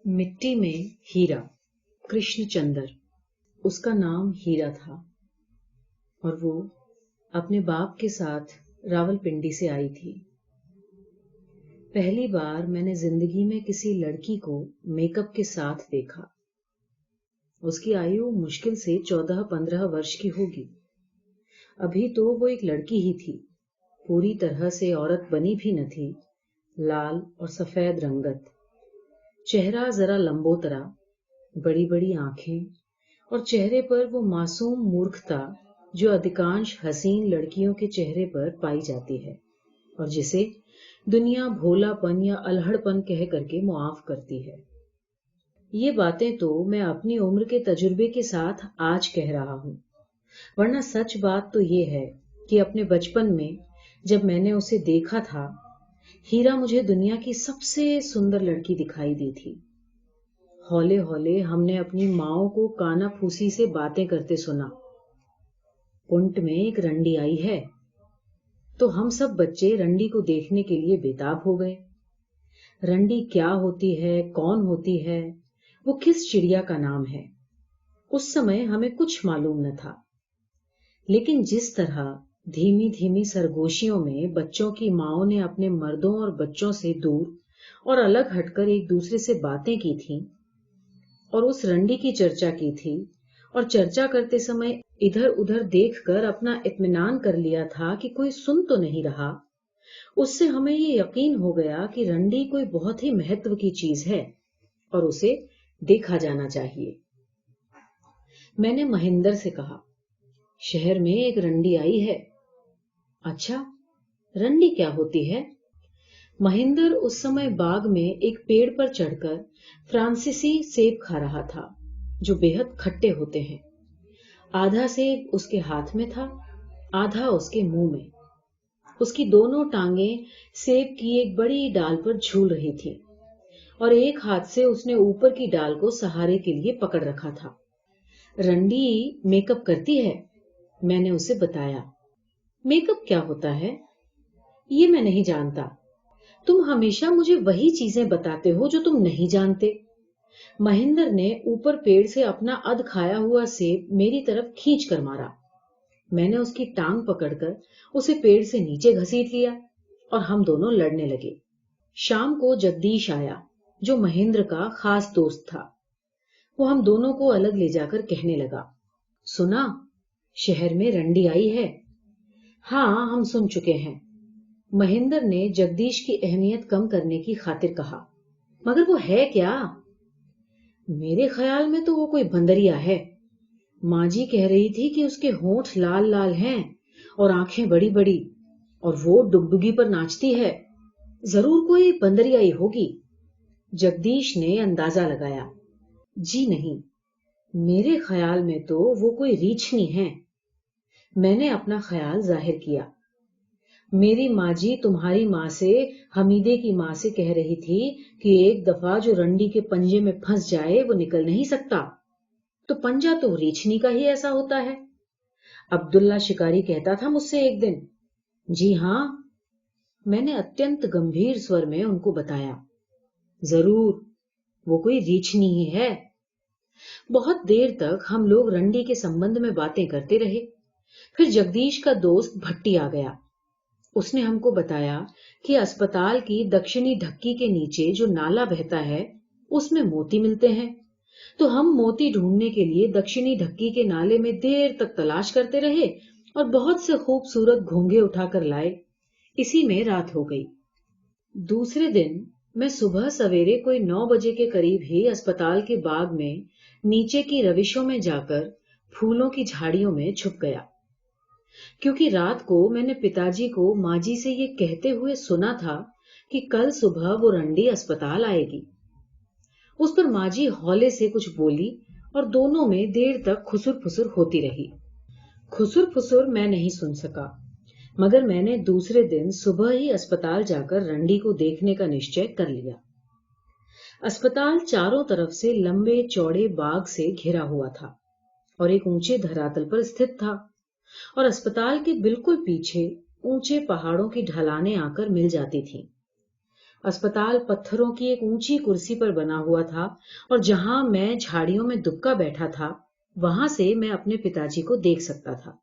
मिट्टी में हीरा। कृष्णचंद्र उसका नाम हीरा था और वो अपने बाप के साथ रावलपिंडी से आई थी। पहली बार मैंने जिंदगी में किसी लड़की को मेकअप के साथ देखा। उसकी आयु मुश्किल से 14-15 वर्ष की होगी। अभी तो वो एक लड़की ही थी, पूरी तरह से औरत बनी भी न थी। लाल और सफेद रंगत, चेहरा जरा लंबोतरा, बड़ी बड़ी आंखें और चेहरे पर वो मासूम मूर्खता जो अधिकांश हसीन लड़कियों के चेहरे पर पाई जाती है और जिसे दुनिया भोलापन या अलहड़पन कह करके मुआफ करती है। ये बातें तो मैं अपनी उम्र के तजुर्बे के साथ आज कह रहा हूं, वरना सच बात तो ये है कि अपने बचपन में जब मैंने उसे देखा था, हीरा मुझे दुनिया की सबसे सुंदर लड़की दिखाई दी थी। हौले हौले हमने अपनी माओ को काना फूसी से बातें करते सुना। पुंट में एक रंडी आई है, तो हम सब बच्चे रंडी को देखने के लिए बेताब हो गए। रंडी क्या होती है, कौन होती है, वो किस चिड़िया का नाम है, उस समय हमें कुछ मालूम न था। लेकिन जिस तरह धीमी धीमी सरगोशियों में बच्चों की माओं ने अपने मर्दों और बच्चों से दूर और अलग हटकर एक दूसरे से बातें की थीं और उस रंडी की चर्चा की थी और चर्चा करते समय इधर उधर देखकर अपना इत्मीनान कर लिया था कि कोई सुन तो नहीं रहा, उससे हमें ये यकीन हो गया कि रंडी कोई बहुत ही महत्व की चीज है और उसे देखा जाना चाहिए। मैंने महेंद्र से कहा, शहर में एक रंडी आई है। अच्छा, रंडी क्या होती है? महेंद्र उस समय बाग में एक पेड़ पर चढ़कर फ्रांसीसी सेब खा रहा था, जो बेहद खट्टे होते हैं। आधा सेब उसके हाथ में था, आधा उसके मुंह में। उसकी दोनों टांगें सेब की एक बड़ी डाल पर झूल रही थी और एक हाथ से उसने ऊपर की डाल को सहारे के लिए पकड़ रखा था। रंडी मेकअप करती है, मैंने उसे बताया। मेकअप क्या होता है ये मैं नहीं जानता। तुम हमेशा मुझे वही चीजें बताते हो जो तुम नहीं जानते। महेंद्र ने ऊपर पेड़ से अपना अध खाया हुआ सेब मेरी तरफ खींच कर मारा। मैंने उसकी टांग पकड़कर उसे पेड़ से नीचे घसीट लिया और हम दोनों लड़ने लगे। शाम को जगदीश आया, जो महेंद्र का खास दोस्त था। वो हम दोनों को अलग ले जाकर कहने लगा, सुना, शहर में रंडी आई है। हाँ, हम सुन चुके हैं, महेंद्र ने जगदीश की अहमियत कम करने की खातिर कहा। मगर वो है क्या? मेरे ख्याल में तो वो कोई बंदरिया है। माँ जी कह रही थी कि उसके होंठ लाल लाल हैं और आंखें बड़ी बड़ी और वो डुगडुगी पर नाचती है। जरूर कोई बंदरिया ही होगी। जगदीश ने अंदाजा लगाया। जी नहीं, मेरे ख्याल में तो वो कोई रीछनी है। मैंने अपना ख्याल जाहिर किया। मेरी माँ जी तुम्हारी माँ से, हमीदे की माँ से कह रही थी कि एक दफा जो रंडी के पंजे में फंस जाए वो निकल नहीं सकता। तो पंजा तो रीछनी का ही ऐसा होता है। अब्दुल्ला शिकारी कहता था मुझसे एक दिन। जी हाँ, मैंने अत्यंत गंभीर स्वर में उनको बताया। जरूर, वो कोई रीछनी ही है। बहुत देर तक हम लोग रंडी के संबंध में बातें करते रहे। फिर जगदीश का दोस्त भट्टी आ गया। उसने हमको बताया कि अस्पताल की दक्षिणी ढक्की के नीचे जो नाला बहता है उसमें मोती मिलते हैं। तो हम मोती ढूंढने के लिए दक्षिणी ढक्की के नाले में देर तक तलाश करते रहे और बहुत से खूबसूरत घोंघे उठाकर लाए। इसी में रात हो गई। दूसरे दिन मैं सुबह सवेरे कोई 9 बजे के करीब ही अस्पताल के बाग में नीचे की रविशों में जाकर फूलों की झाड़ियों में छुप गया, क्योंकि रात को मैंने पिताजी को माँ जी से ये कहते हुए सुना था कि कल सुबह वो रंडी अस्पताल आएगी। उस पर माँ जी हौले से कुछ बोली और दोनों में देर तक खुसुर फुसुर होती रही। खुसुर फुसुर मैं नहीं सुन सका, मगर मैंने दूसरे दिन सुबह ही अस्पताल जाकर रंडी को देखने का निश्चय कर लिया। अस्पताल चारों तरफ से लंबे चौड़े बाग से घिरा हुआ था और एक ऊंचे धरातल पर स्थित था और अस्पताल के बिल्कुल पीछे ऊंचे पहाड़ों की ढलानें आकर मिल जाती थीं। अस्पताल पत्थरों की एक ऊंची कुर्सी पर बना हुआ था और जहां मैं झाड़ियों में दुबका बैठा था, वहां से मैं अपने पिताजी को देख सकता था।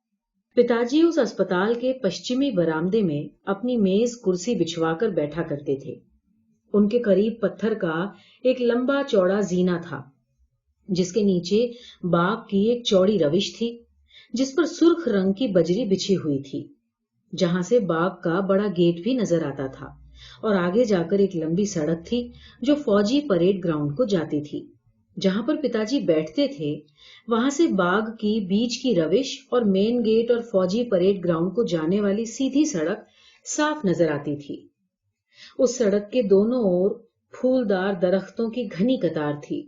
पिताजी उस अस्पताल के पश्चिमी बरामदे में अपनी मेज कुर्सी बिछवाकर बैठा करते थे। उनके करीब पत्थर का एक लंबा चौड़ा जीना था, जिसके नीचे बाग की एक चौड़ी रविश थी, जिस पर सुर्ख रंग की बजरी बिछी हुई थी, जहां से बाग का बड़ा गेट भी नजर आता था और आगे जाकर एक लंबी सड़क थी जो फौजी परेड ग्राउंड को जाती थी। जहां पर पिताजी बैठते थे, वहां से बाग की बीच की रविश और मेन गेट और फौजी परेड ग्राउंड को जाने वाली सीधी सड़क साफ नजर आती थी। उस सड़क के दोनों ओर फूलदार दरख्तों की घनी कतार थी,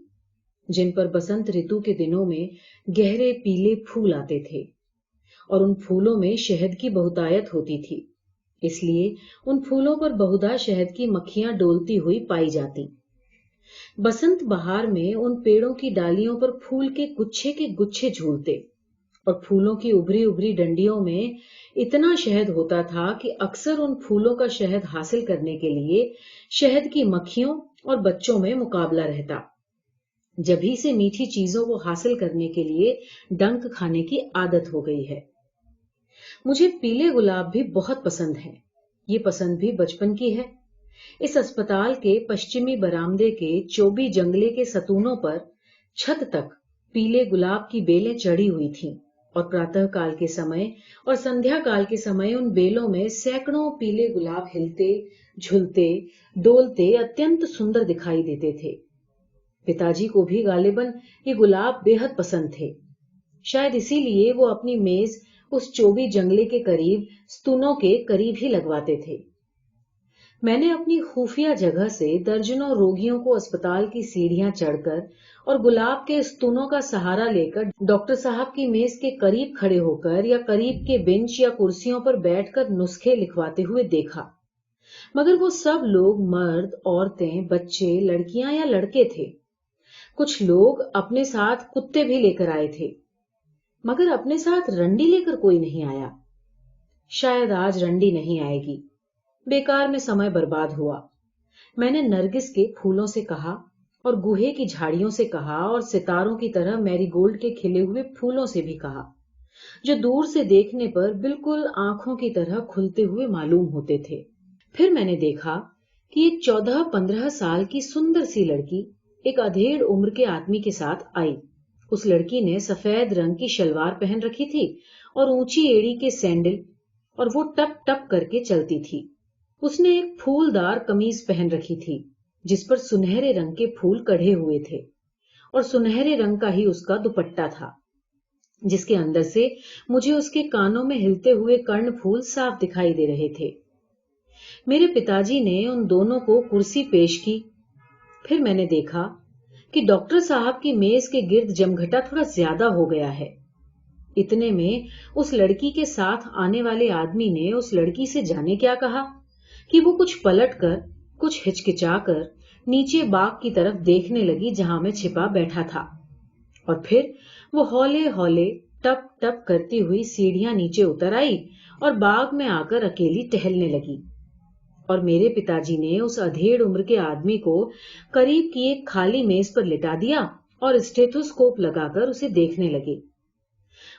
जिन पर बसंत ऋतु के दिनों में गहरे पीले फूल आते थे और उन फूलों में शहद की बहुतायत होती थी, इसलिए उन फूलों पर बहुधा शहद की मक्खियां डोलती हुई पाई जाती। बसंत बहार में उन पेड़ों की डालियों पर फूल के गुच्छे झूलते और फूलों की उभरी उभरी डंडियों में इतना शहद होता था कि अक्सर उन फूलों का शहद हासिल करने के लिए शहद की मक्खियों और बच्चों में मुकाबला रहता। जभी से मीठी चीजों को हासिल करने के लिए डंक खाने की आदत हो गई है। मुझे पीले गुलाब भी बहुत पसंद है। ये पसंद भी बचपन की है। इस अस्पताल के पश्चिमी बरामदे के चोबी जंगले के सतूनों पर छत तक पीले गुलाब की बेलें चढ़ी हुई थीं और प्रातः काल के समय और संध्या काल के समय उन बेलों में सैकड़ों पीले गुलाब हिलते, झुलते, डोलते अत्यंत सुंदर दिखाई देते थे। पिताजी को भी गालिबन ये गुलाब बेहद पसंद थे। शायद इसीलिए वो अपनी मेज उस चोबी जंगले के करीब, स्तूनों के करीब ही लगवाते थे। मैंने अपनी खुफिया जगह से दर्जनों रोगियों को अस्पताल की सीढ़ियां चढ़कर और गुलाब के स्तूनों का सहारा लेकर डॉक्टर साहब की मेज के करीब खड़े होकर या करीब के बेंच या कुर्सियों पर बैठकर नुस्खे लिखवाते हुए देखा। मगर वो सब लोग मर्द, औरतें, बच्चे, लड़कियां या लड़के थे। कुछ लोग अपने साथ कुत्ते भी लेकर आए थे, मगर अपने साथ रंडी लेकर कोई नहीं आया। शायद आज रंडी नहीं आएगी। बेकार में समय बर्बाद हुआ। मैंने नरगिस के फूलों से कहा और गुहे की झाड़ियों से कहा और सितारों की तरह मैरीगोल्ड के खिले हुए फूलों से भी कहा, जो दूर से देखने पर बिल्कुल आंखों की तरह खुलते हुए मालूम होते थे। फिर मैंने देखा कि एक 14-15 साल की सुंदर सी लड़की एक अधेड़ उम्र के आदमी के साथ आई। उस लड़की ने सफेद रंग की शलवार पहन रखी थी और ऊंची एड़ी के सैंडल, और वो टप टप करके चलती थी। उसने एक फूलदार कमीज पहन रखी थी, जिस पर सुनहरे रंग के फूल कढ़े हुए थे, और सुनहरे रंग का ही उसका दुपट्टा था, जिसके अंदर से मुझे उसके कानों में हिलते हुए कर्ण फूल साफ दिखाई दे रहे थे। मेरे पिताजी ने उन दोनों को कुर्सी पेश की। फिर मैंने देखा कि डॉक्टर साहब की मेज के गिर्द जमघटा थोड़ा ज्यादा हो गया है। इतने में उस लड़की के साथ आने वाले आदमी ने उस लड़की से जाने क्या कहा कि वो कुछ पलटकर, कुछ हिचकिचाकर नीचे बाग की तरफ देखने लगी जहां मैं छिपा बैठा था, और फिर वो हौले हौले टप टप करती हुई सीढ़ियां नीचे उतर आई और बाग में आकर अकेली टहलने लगी। और मेरे पिताजी ने उस अधेड़ उम्र के आदमी को करीब की एक खाली मेज पर लिटा दिया और स्टेथोस्कोप लगाकर उसे देखने लगे।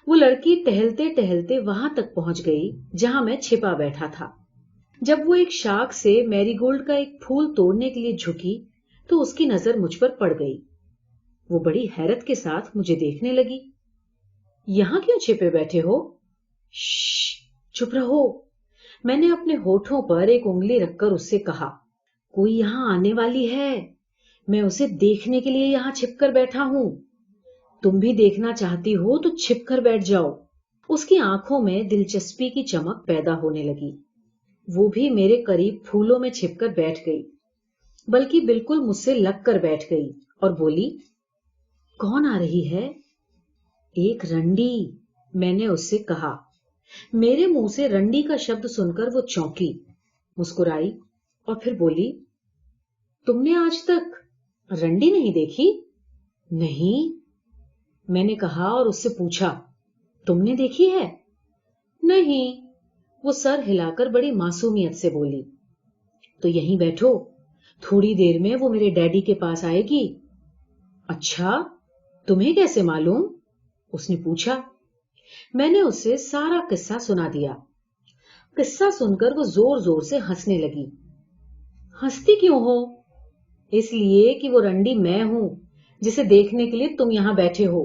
वो लड़की टहलते टहलते वहां तक पहुंच गई जहां मैं छिपा बैठा था। जब वो एक शाख से मैरीगोल्ड का एक फूल तोड़ने के लिए झुकी तो उसकी नजर मुझ पर पड़ गई। वो बड़ी हैरत के साथ मुझे देखने लगी। यहां क्यों छिपे बैठे हो? चुप रहो। मैंने अपने होठों पर एक उंगली रखकर उससे कहा, कोई यहां आने वाली है। मैं उसे देखने के लिए यहां छिपकर बैठा हूं। तुम भी देखना चाहती हो तो छिपकर बैठ जाओ। उसकी आंखों में दिलचस्पी की चमक पैदा होने लगी। वो भी मेरे करीब फूलों में छिपकर बैठ गई, बल्कि बिल्कुल मुझसे लगकर बैठ गई और बोली, कौन आ रही है? एक रंडी, मैंने उससे कहा। मेरे मुंह से रंडी का शब्द सुनकर वो चौंकी, मुस्कुराई और फिर बोली, तुमने आज तक रंडी नहीं देखी? नहीं, मैंने कहा और उससे पूछा, तुमने देखी है? नहीं, वो सर हिलाकर बड़ी मासूमियत से बोली। तो यहीं बैठो, थोड़ी देर में वो मेरे डैडी के पास आएगी। अच्छा, तुम्हें कैसे मालूम? उसने पूछा। मैंने उसे सारा किस्सा सुना दिया। किस्सा सुनकर वो जोर जोर से हंसने लगी। हंसती क्यों हो? इसलिए कि वो रंडी मैं हूं, जिसे देखने के लिए तुम यहां बैठे हो।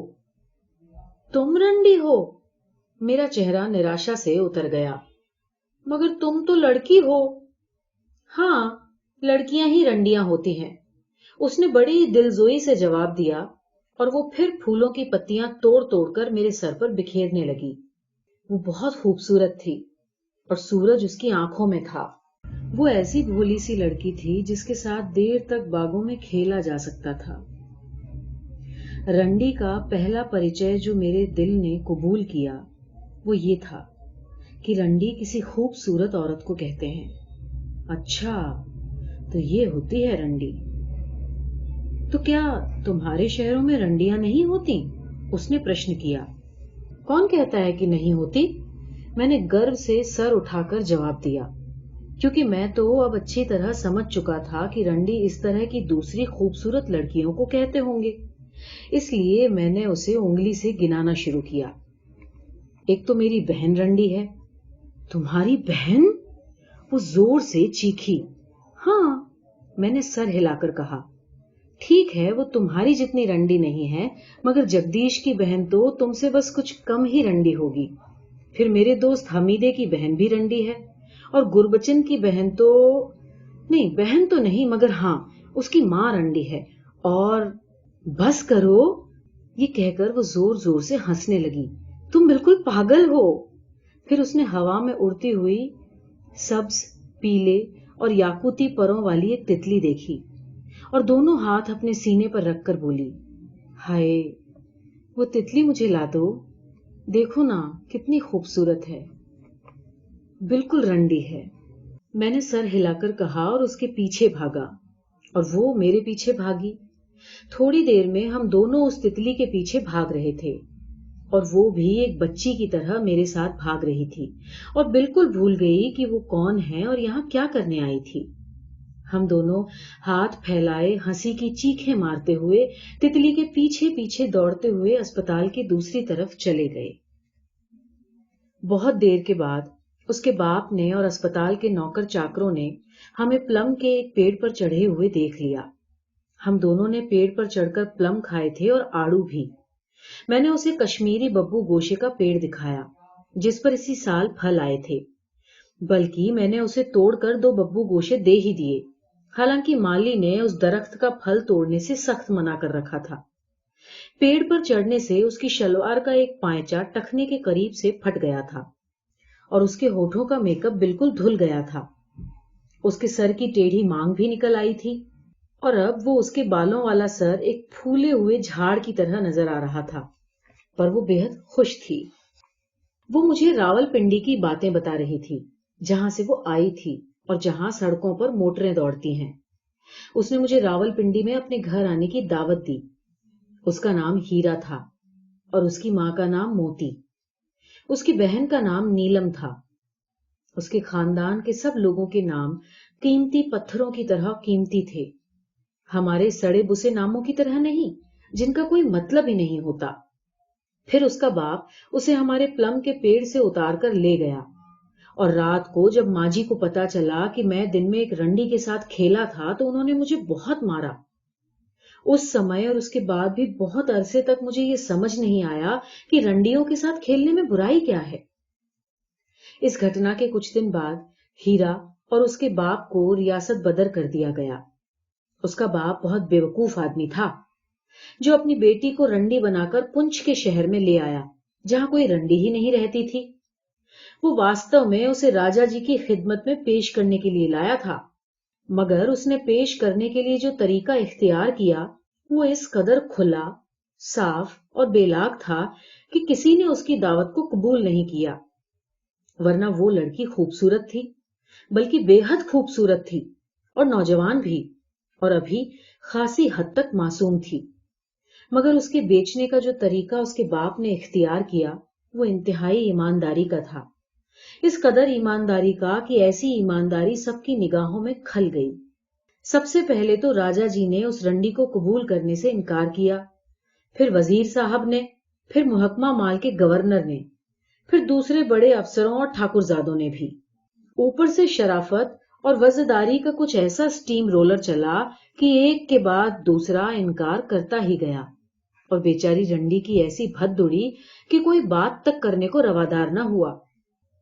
तुम रंडी हो? मेरा चेहरा निराशा से उतर गया। मगर तुम तो लड़की हो। हाँ, लड़कियां ही रंडियां होती हैं, उसने बड़ी दिलजोई से जवाब दिया, और वो फिर फूलों की पत्तियां तोड़ तोड़कर मेरे सर पर बिखेरने लगी। वो बहुत खूबसूरत थी और सूरज उसकी आंखों में था। वो ऐसी भोली सी लड़की थी जिसके साथ देर तक बागों में खेला जा सकता था। रंडी का पहला परिचय जो मेरे दिल ने कबूल किया वो ये था कि रंडी किसी खूबसूरत औरत को कहते हैं। अच्छा, तो ये होती है रंडी। तो क्या तुम्हारे शहरों में रंडियां नहीं होती? उसने प्रश्न किया। कौन कहता है कि नहीं होती? मैंने गर्व से सर उठाकर जवाब दिया, क्योंकि मैं तो अब अच्छी तरह समझ चुका था कि रंडी इस तरह की दूसरी खूबसूरत लड़कियों को कहते होंगे। इसलिए मैंने उसे उंगली से गिनाना शुरू किया। एक तो मेरी बहन रंडी है। तुम्हारी बहन? वो जोर से चीखी। हाँ, मैंने सर हिलाकर कहा। ठीक है, वो तुम्हारी जितनी रंडी नहीं है, मगर जगदीश की बहन तो तुमसे बस कुछ कम ही रंडी होगी। फिर मेरे दोस्त हमीदे की बहन भी रंडी है, और गुरबचन की बहन तो नहीं, बहन तो नहीं, मगर हाँ, उसकी मां रंडी है। और बस करो, ये कहकर वो जोर जोर से हंसने लगी। तुम बिल्कुल पागल हो। फिर उसने हवा में उड़ती हुई सब्ज, पीले और याकूती परों वाली एक तितली देखी और दोनों हाथ अपने सीने पर रखकर बोली, हाय, वो तितली मुझे ला दो। देखो ना, कितनी खूबसूरत है। बिल्कुल रंडी है, मैंने सर हिलाकर कहा और उसके पीछे भागा, और वो मेरे पीछे भागी। थोड़ी देर में हम दोनों उस तितली के पीछे भाग रहे थे, और वो भी एक बच्ची की तरह मेरे साथ भाग रही थी और बिल्कुल भूल गई कि वो कौन है और यहाँ क्या करने आई थी। हम दोनों हाथ फैलाए हंसी की चीखें मारते हुए तितली के पीछे पीछे दौड़ते हुए अस्पताल की दूसरी तरफ चले गए। बहुत देर के बाद उसके बाप ने और अस्पताल के नौकर चाकरों ने हमें प्लम के एक पेड़ पर चढ़े हुए देख लिया। हम दोनों ने पेड़ पर चढ़कर प्लम खाए थे और आड़ू भी। मैंने उसे कश्मीरी बब्बू गोशे का पेड़ दिखाया, जिस पर इसी साल फल आए थे। बल्कि मैंने उसे तोड़कर 2 बब्बू गोशे दे ही दिए, हालांकि माली ने उस दरख्त का फल तोड़ने से सख्त मना कर रखा था। पेड़ पर चढ़ने से उसकी शलवार का एक पायचा टखने के करीब से फट गया था और उसके होठों का मेकअप बिल्कुल धुल गया था। उसके सर की टेढ़ी मांग भी निकल आई थी, और अब वो उसके बालों वाला सर एक फूले हुए झाड़ की तरह नजर आ रहा था। पर वो बेहद खुश थी। वो मुझे रावलपिंडी की बातें बता रही थी, जहां से वो आई थी और जहां सड़कों पर मोटरें दौड़ती हैं। उसने मुझे रावलपिंडी में अपने घर आने की दावत दी। उसका नाम हीरा था और उसकी मां का नाम मोती। उसकी बहन का नाम नीलम था। उसके खानदान के सब लोगों के नाम कीमती पत्थरों की तरह कीमती थे, हमारे सड़े बुसे नामों की तरह नहीं, जिनका कोई मतलब ही नहीं होता। फिर उसका बाप उसे हमारे प्लम के पेड़ से उतार कर ले गया, और रात को जब माजी को पता चला कि मैं दिन में एक रंडी के साथ खेला था तो उन्होंने मुझे बहुत मारा। उस समय और उसके बाद भी बहुत अरसे तक मुझे ये समझ नहीं आया कि रंडियों के साथ खेलने में बुराई क्या है। इस घटना के कुछ दिन बाद हीरा और उसके बाप को रियासत बदर कर दिया गया। उसका बाप बहुत बेवकूफ आदमी था, जो अपनी बेटी को रंडी बनाकर पुंछ के शहर में ले आया, जहां कोई रंडी ही नहीं रहती थी। वो वास्तव में उसे राजा जी की खिदमत में पेश करने के लिए लाया था, मगर उसने पेश करने के लिए जो तरीका इख्तियार किया वो इस कदर खुला, साफ और बेलाग था कि किसी ने उसकी दावत को कबूल नहीं किया। वरना वो लड़की खूबसूरत थी, बल्कि बेहद खूबसूरत थी, और नौजवान भी, और अभी खासी हद तक मासूम थी। मगर उसके बेचने का जो तरीका उसके बाप ने इख्तियार किया वो इंतहाई ईमानदारी का था। इस कदर ईमानदारी का कि ऐसी ईमानदारी सबकी निगाहों में खल गई। سب سے پہلے تو راجا جی نے اس رنڈی کو قبول کرنے سے انکار کیا، پھر وزیر صاحب نے، پھر محکمہ مال کے گورنر نے، پھر دوسرے بڑے افسروں اور ٹھاکرزادوں نے بھی۔ اوپر سے شرافت اور وزداری کا کچھ ایسا سٹیم رولر چلا کہ ایک کے بعد دوسرا انکار کرتا ہی گیا، اور بیچاری رنڈی کی ایسی بھد اڑی کہ کوئی بات تک کرنے کو روادار نہ ہوا۔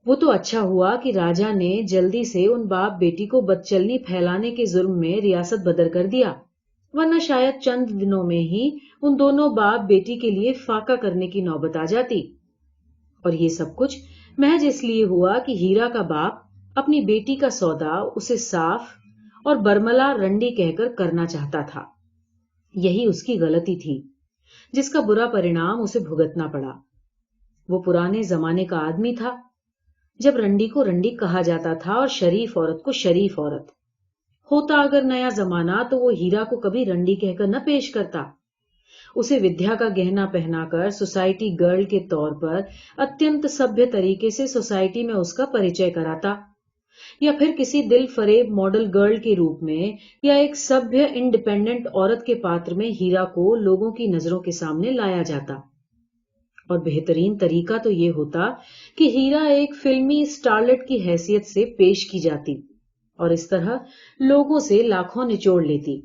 وہ تو اچھا ہوا کہ راجا نے جلدی سے ان باپ بیٹی کو بدچلنی پھیلانے کے جرم میں ریاست بدر کر دیا، ورنہ شاید چند دنوں میں ہی ان دونوں باپ بیٹی کے لیے فاقہ کرنے کی نوبت آ جاتی۔ اور یہ سب کچھ محض اس لیے ہوا کہ ہیرا کا باپ اپنی بیٹی کا سودا اسے صاف اور برملا رنڈی کہہ کر کرنا چاہتا تھا۔ یہی اس کی غلطی تھی جس کا برا پرینام اسے بھگتنا پڑا۔ وہ پرانے زمانے کا آدمی تھا جب رنڈی کو رنڈی کہا جاتا تھا اور شریف عورت کو شریف عورت۔ ہوتا اگر نیا زمانہ تو وہ ہیرا کو کبھی رنڈی کہہ کر نہ پیش کرتا، اسے ودیا کا گہنا پہنا کر سوسائٹی گرل کے طور پر اتنت سبھیہ طریقے سے سوسائٹی میں اس کا پریچے کراتا، یا پھر کسی دل فریب ماڈل گرل کے روپ میں یا ایک سبھیہ انڈیپینڈنٹ عورت کے پاتر میں ہیرا کو لوگوں کی نظروں کے سامنے لایا جاتا۔ اور بہترین طریقہ تو یہ ہوتا کہ ہیرا ایک فلمی اسٹارلٹ کی حیثیت سے پیش کی جاتی اور اس طرح لوگوں سے لاکھوں نچوڑ لیتی۔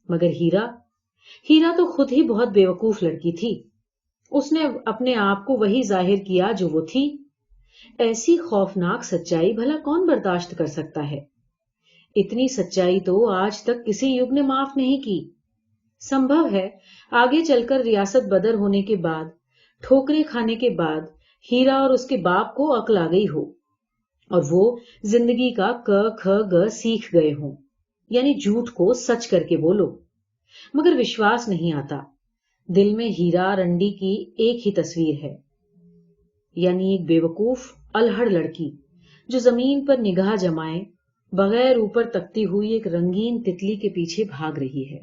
مگر ہیرا تو خود ہی بہت بیوقوف لڑکی تھی۔ اس نے اپنے آپ کو وہی ظاہر کیا جو وہ تھی۔ ایسی خوفناک سچائی بھلا کون برداشت کر سکتا ہے؟ اتنی سچائی تو آج تک کسی یگ نے معاف نہیں کی۔ سمبھو ہے آگے چل کر ریاست بدر ہونے کے بعد، ٹھوکریں کھانے کے بعد، ہیرا اور اس کے باپ کو عقل آ گئی ہو اور وہ زندگی کا ک کھ گ سیکھ گئے ہوں، یعنی جھوٹ کو سچ کر کے بولو۔ مگر وشواس نہیں آتا، دل میں ہیرا رنڈی کی ایک ہی تصویر ہے، یعنی ایک بیوقوف الہڑ لڑکی جو زمین پر نگاہ جمائے بغیر اوپر تکتی ہوئی ایک رنگین تتلی کے پیچھے بھاگ رہی ہے۔